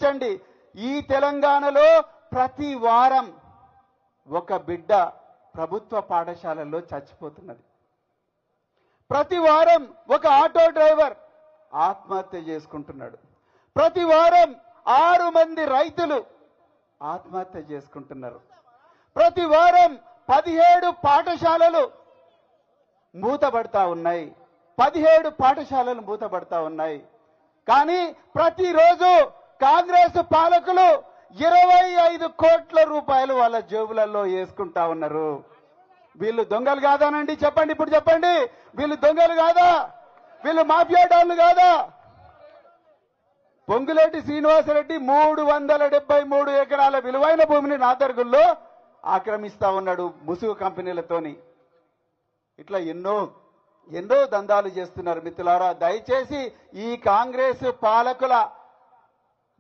గమనించండి, ఈ తెలంగాణలో ప్రతి వారం ఒక బిడ్డ ప్రభుత్వ పాఠశాలల్లో చచ్చిపోతున్నది. ప్రతి వారం ఒక ఆటో డ్రైవర్ ఆత్మహత్య చేసుకుంటున్నాడు. ప్రతి వారం 6 మంది రైతులు ఆత్మహత్య చేసుకుంటున్నారు. ప్రతి వారం 17 పాఠశాలలు మూతపడతా ఉన్నాయి. 17 పాఠశాలలు మూతపడతా ఉన్నాయి. కానీ ప్రతిరోజు కాంగ్రెస్ పాలకులు 25 కోట్ల రూపాయలు వాళ్ళ జేబులలో వేసుకుంటా ఉన్నారు. వీళ్ళు దొంగలు కాదానండి? చెప్పండి, ఇప్పుడు చెప్పండి. వీళ్ళు దొంగలు కాదా? వీళ్ళు మాఫియా డాన్లు కాదా? పొంగులేటి శ్రీనివాసరెడ్డి 373 ఎకరాల విలువైన భూమిని నాదర్గుల్లో ఆక్రమిస్తా ఉన్నాడు ముసుగు కంపెనీలతోని. ఇట్లా ఎన్నో దందాలు చేస్తున్నారు. మిత్రులారా, దయచేసి ఈ కాంగ్రెస్ పాలకుల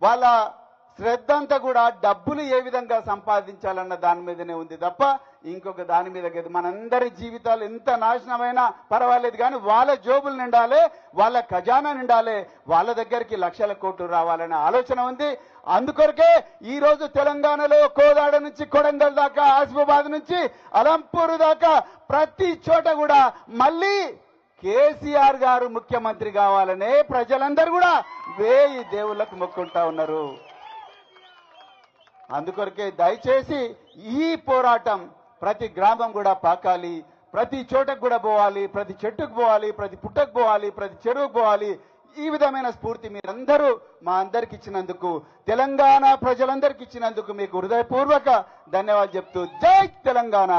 వాళ్ళ శ్రద్ధ అంతా కూడా డబ్బులు ఏ విధంగా సంపాదించాలన్న దాని మీదనే ఉంది తప్ప ఇంకొక దాని మీద కాదు. మనందరి జీవితాలు ఎంత నాశనమైనా పర్వాలేదు, కానీ వాళ్ళ జోబులు నిండాలి, వాళ్ళ ఖజానా నిండాలి, వాళ్ళ దగ్గరికి లక్షల కోట్లు రావాలనే ఆలోచన ఉంది. అందుకొరకే ఈ రోజు తెలంగాణలో కోదాడ నుంచి కొడంగల్ దాకా, ఆసిఫాబాద్ నుంచి అలంపూర్ దాకా ప్రతి చోట కూడా మళ్ళీ కేసీఆర్ గారు ముఖ్యమంత్రి కావాలనే ప్రజలందరూ కూడా 1000 దేవుళ్ళకు మొక్కుంటా ఉన్నారు. అందుకొరకే దయచేసి ఈ పోరాటం ప్రతి గ్రామం కూడా పాకాలి, ప్రతి చోటకు కూడా పోవాలి, ప్రతి చెట్టుకు పోవాలి, ప్రతి పుట్టకు పోవాలి, ప్రతి చెరువుకు పోవాలి. ఈ విధమైన స్ఫూర్తి మీరందరూ మా అందరికి ఇచ్చినందుకు, తెలంగాణ ప్రజలందరికీ ఇచ్చినందుకు మీకు హృదయపూర్వక ధన్యవాదాలు చెప్తూ జై తెలంగాణ.